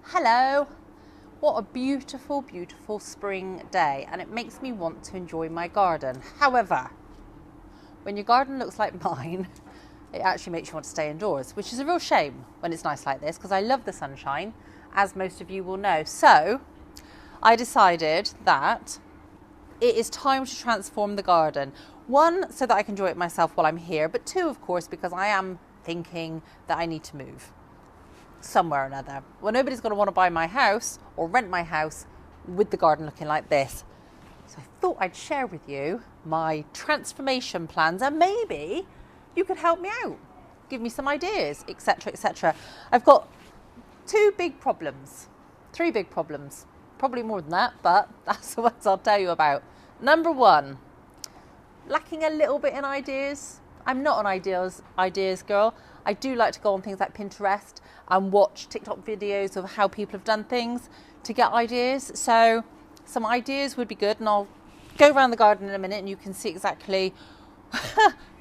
Hello! What a beautiful, beautiful spring day, and it makes me want to enjoy my garden. However, when your garden looks like mine, it actually makes you want to stay indoors, which is a real shame when it's nice like this, because I love the sunshine, as most of you will know. So I decided that it is time to transform the garden. One, so that I can enjoy it myself while I'm here, but two, of course, because I am thinking that I need to move somewhere or another. Well, nobody's going to want to buy my house or rent my house with the garden looking like this. So I thought I'd share with you my transformation plans, and maybe you could help me out, give me some ideas, etc., etc. I've got three big problems, probably more than that, but that's the ones I'll tell you about. Number one, lacking a little bit in ideas. I'm not an ideas girl. I do like to go on things like Pinterest and watch TikTok videos of how people have done things to get ideas. So some ideas would be good, and I'll go around the garden in a minute and you can see exactly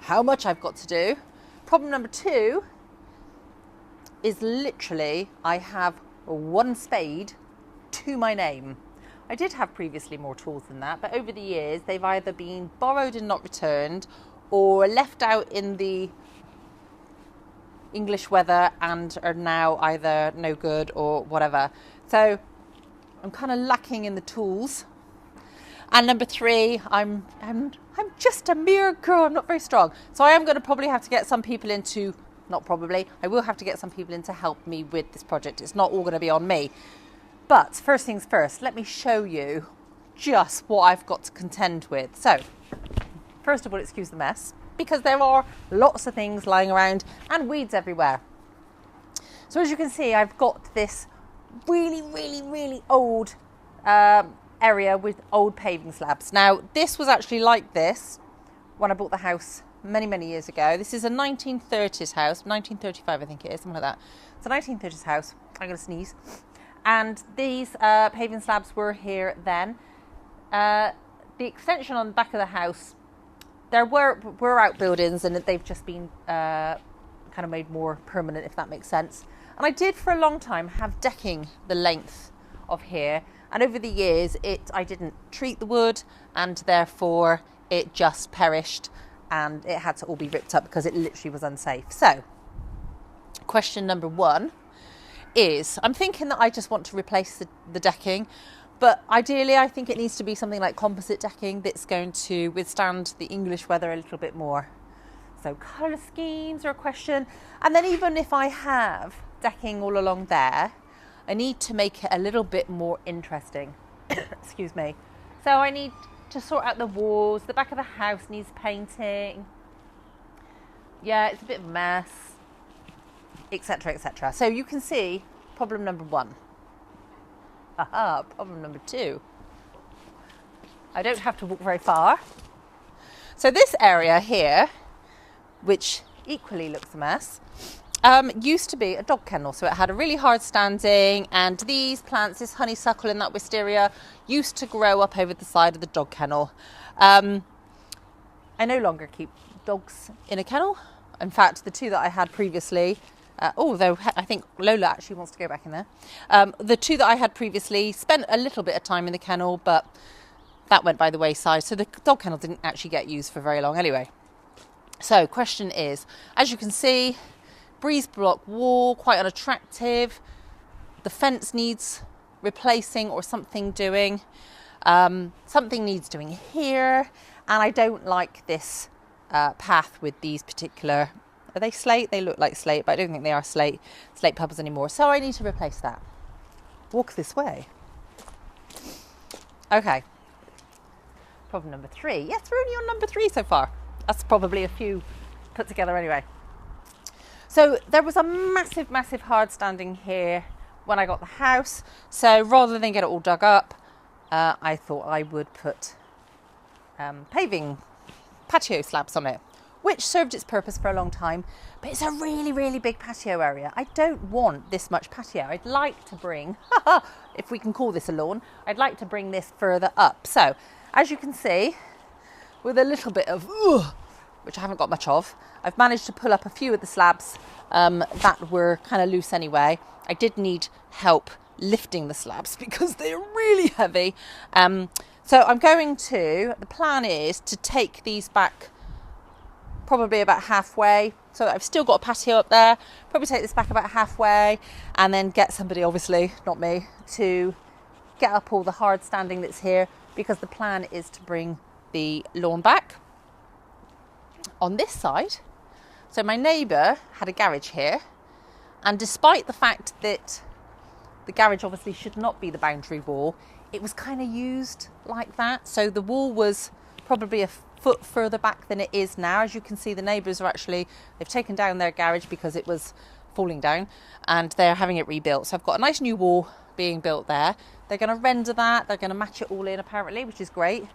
how much I've got to do. Problem number two is literally I have one spade to my name. I did have previously more tools than that, but over the years they've either been borrowed and not returned or left out in the English weather and are now either no good or whatever. So I'm kind of lacking in the tools. And number three, I'm just a mere girl. I'm not very strong. So I am going to probably have to get some people I will have to get some people in to help me with this project. It's not all going to be on me. But first things first, let me show you just what I've got to contend with. So first of all, excuse the mess, because there are lots of things lying around and weeds everywhere. So as you can see, I've got this really old area with old paving slabs. Now, this was actually like this when I bought the house many years ago. This is a 1930s house, 1935 I think it is, something like that. It's a 1930s house. I'm going to sneeze. And these paving slabs were here then. The extension on the back of the house, there were outbuildings, and they've just been kind of made more permanent, if that makes sense. And I did for a long time have decking the length of here, and over the years I didn't treat the wood, and therefore it just perished and it had to all be ripped up because it literally was unsafe. So question number one is, I'm thinking that I just want to replace the decking. But ideally, I think it needs to be something like composite decking that's going to withstand the English weather a little bit more. So colour schemes are a question. And then even if I have decking all along there, I need to make it a little bit more interesting. Excuse me. So I need to sort out the walls. The back of the house needs painting. Yeah, it's a bit of a mess, etc., etc. So you can see problem number one. Aha, problem number two. I don't have to walk very far. So this area here, which equally looks a mess, used to be a dog kennel. So it had a really hard standing, and these plants, this honeysuckle and that wisteria, used to grow up over the side of the dog kennel. I no longer keep dogs in a kennel. In fact, the two that I had previously, although I think Lola actually wants to go back in there. The two that I had previously spent a little bit of time in the kennel, but that went by the wayside. So the dog kennel didn't actually get used for very long anyway. So question is, as you can see, breeze block wall, quite unattractive. The fence needs replacing or something doing. Something needs doing here. And I don't like this path with these particular... Are they slate? They look like slate, but I don't think they are slate pebbles anymore. So I need to replace that. Walk this way. Okay. Problem number three. Yes, we're only on number three so far. That's probably a few put together anyway. So there was a massive hard standing here when I got the house. So rather than get it all dug up, I thought I would put paving patio slabs on it, which served its purpose for a long time, but it's a really big patio area. I don't want this much patio. I'd like to bring, if we can call this a lawn, I'd like to bring this further up. So, as you can see, with a little bit of, which I haven't got much of, I've managed to pull up a few of the slabs that were kind of loose anyway. I did need help lifting the slabs because they're really heavy. So I'm going to, the plan is to take these back probably about halfway. So I've still got a patio up there, probably take this back about halfway and then get somebody, obviously not me, to get up all the hard standing that's here, because the plan is to bring the lawn back on this side. So my neighbour had a garage here, and despite the fact that the garage obviously should not be the boundary wall, it was kind of used like that. So the wall was probably a foot further back than it is now. As you can see, the neighbours are actually, they've taken down their garage because it was falling down and they're having it rebuilt. So I've got a nice new wall being built there. They're going to render that, they're going to match it all in apparently, which is great,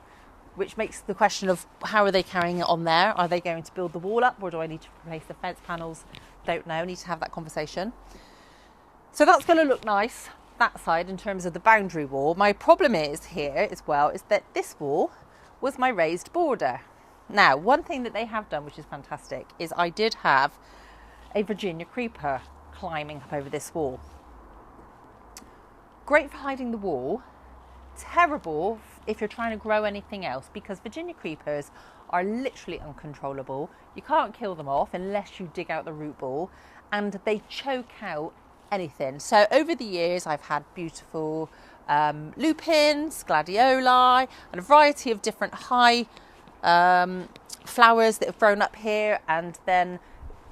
which makes the question of how are they carrying it on there? Are they going to build the wall up, or do I need to replace the fence panels? Don't know, need to have that conversation. So that's going to look nice, that side, in terms of the boundary wall. My problem is here as well is that this wall was my raised border. Now, one thing that they have done, which is fantastic, is I did have a Virginia creeper climbing up over this wall. Great for hiding the wall, terrible if you're trying to grow anything else, because Virginia creepers are literally uncontrollable. You can't kill them off unless you dig out the root ball, and they choke out anything. So over the years I've had beautiful lupins, gladioli, and a variety of different high flowers that have grown up here, and then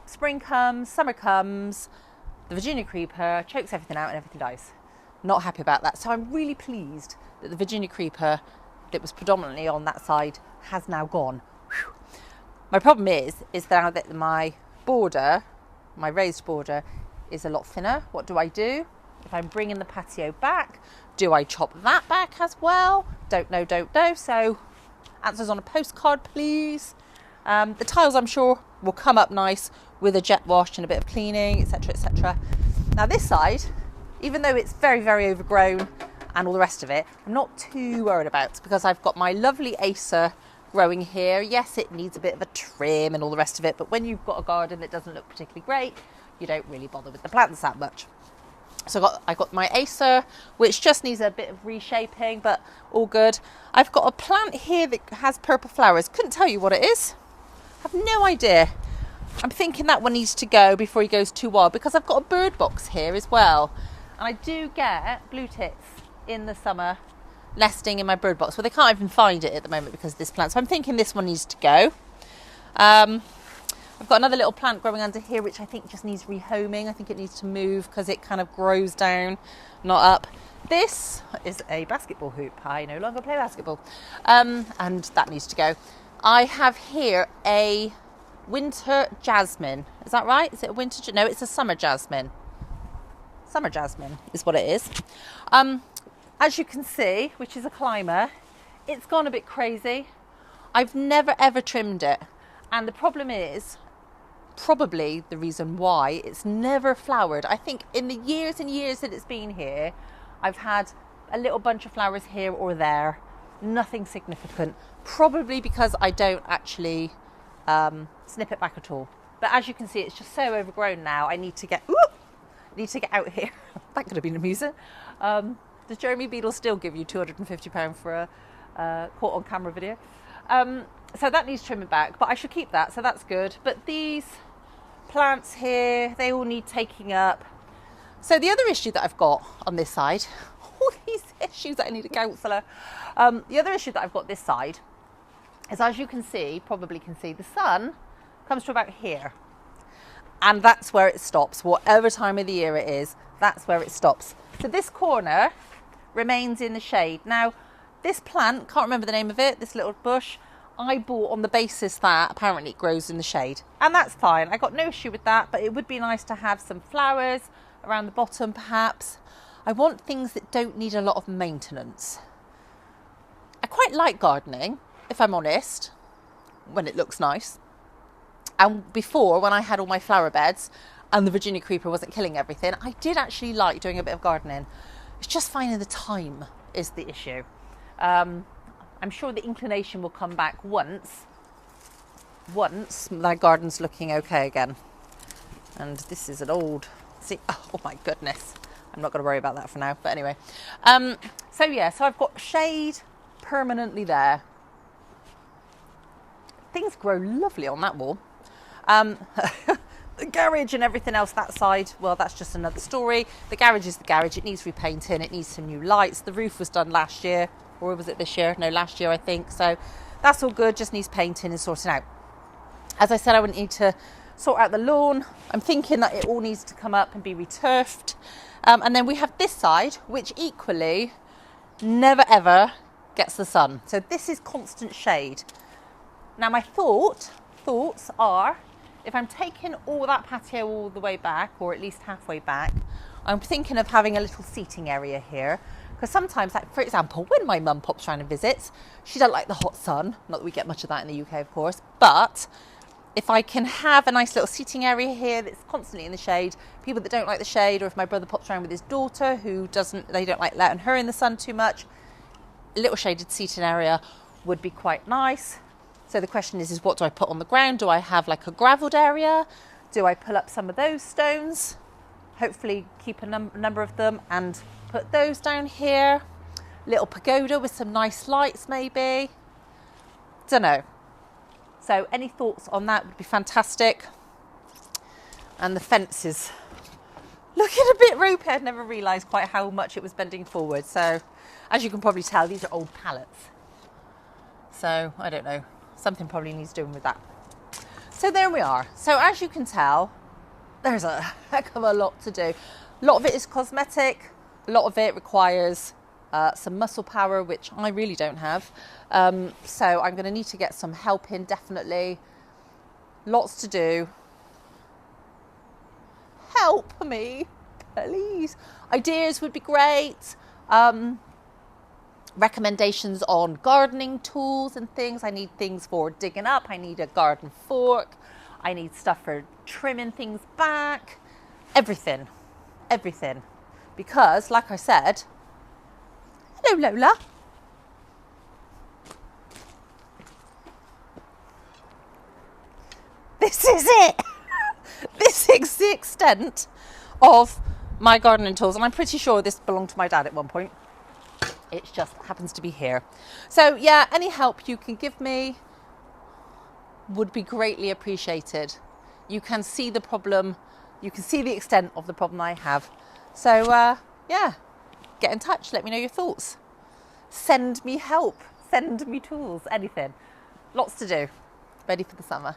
spring comes, summer comes, the Virginia creeper chokes everything out and everything dies. Not happy about that. So I'm really pleased that the Virginia creeper that was predominantly on that side has now gone. Whew. My problem is now that my border, my raised border, is a lot thinner. What do I do? If I'm bringing the patio back, do I chop that back as well? Don't know. So answers on a postcard, please. The tiles, I'm sure, will come up nice with a jet wash and a bit of cleaning, etc, etc. Now this side, even though it's very, very overgrown and all the rest of it, I'm not too worried about, because I've got my lovely Acer growing here. Yes, it needs a bit of a trim and all the rest of it, but when you've got a garden that doesn't look particularly great, you don't really bother with the plants that much. So I got my Acer, which just needs a bit of reshaping, but all good. I've got a plant here that has purple flowers. Couldn't tell you what it is. Have no idea. I'm thinking that one needs to go before he goes too wild, because I've got a bird box here as well. And I do get blue tits in the summer nesting in my bird box. Well, they can't even find it at the moment because of this plant. So I'm thinking this one needs to go. I've got another little plant growing under here, which I think just needs rehoming. I think it needs to move because it kind of grows down, not up. This is a basketball hoop. I no longer play basketball. And that needs to go. I have here a winter jasmine. Is that right? Is it a winter? No, it's a summer jasmine. Summer jasmine is what it is. As you can see, which is a climber, it's gone a bit crazy. I've never ever trimmed it. And the problem is, probably the reason why, it's never flowered. I think in the years and years that it's been here, I've had a little bunch of flowers here or there. Nothing significant. Probably because I don't actually snip it back at all. But as you can see, it's just so overgrown now. I need to get out here. That could have been amusing. Does Jeremy Beadle still give you £250 for a caught on camera video? So that needs trimming back, but I should keep that, so that's good. But these plants here, they all need taking up. So the other issue that I've got on this side, all these issues that I need a counsellor. The other issue that I've got this side is, as you can see, probably can see, the sun comes to about here. And that's where it stops. Whatever time of the year it is, that's where it stops. So this corner remains in the shade. Now, this plant, can't remember the name of it, this little bush, I bought on the basis that apparently it grows in the shade. And that's fine. I got no issue with that, but it would be nice to have some flowers around the bottom, perhaps. I want things that don't need a lot of maintenance. I quite like gardening, if I'm honest, when it looks nice. And before, when I had all my flower beds and the Virginia creeper wasn't killing everything, I did actually like doing a bit of gardening. It's just finding the time is the issue. I'm sure the inclination will come back once my garden's looking okay again. And this is an old, see, oh my goodness. I'm not going to worry about that for now. But anyway, so yeah, so I've got shade permanently there. Things grow lovely on that wall. The garage and everything else that side, well, that's just another story. The garage is the garage. It needs repainting. It needs some new lights. The roof was done last year, or was it this year? No, last year, I think. So that's all good. Just needs painting and sorting out. As I said, I would need to sort out the lawn. I'm thinking that it all needs to come up and be returfed. And then we have this side, which equally never ever gets the sun. So this is constant shade. Now my thoughts are, if I'm taking all that patio all the way back, or at least halfway back, I'm thinking of having a little seating area here. Because sometimes, like for example, when my mum pops around and visits, she doesn't like the hot sun. Not that we get much of that in the UK, of course. But if I can have a nice little seating area here that's constantly in the shade, people that don't like the shade, or if my brother pops around with his daughter they don't like letting her in the sun too much, a little shaded seating area would be quite nice. So the question is what do I put on the ground? Do I have like a gravelled area? Do I pull up some of those stones? Hopefully keep a number of them and put those down here. Little pagoda with some nice lights maybe. Don't know. So any thoughts on that would be fantastic. And the fence is looking a bit ropey. I'd never realised quite how much it was bending forward. So as you can probably tell, these are old pallets. So I don't know. Something probably needs doing with that. So there we are. So as you can tell, there's a heck of a lot to do. A lot of it is cosmetic. A lot of it requires some muscle power, which I really don't have. So I'm going to need to get some help in, definitely. Lots to do. Help me, please. Ideas would be great. Recommendations on gardening tools and things. I need things for digging up. I need a garden fork. I need stuff for trimming things back. Everything. Because, like I said, hello Lola. This is it. This is the extent of my gardening tools. And I'm pretty sure this belonged to my dad at one point. It just happens to be here. So yeah, any help you can give me would be greatly appreciated. You can see the problem. You can see the extent of the problem I have. So yeah, get in touch. Let me know your thoughts. Send me help. Send me tools. Anything. Lots to do. Ready for the summer.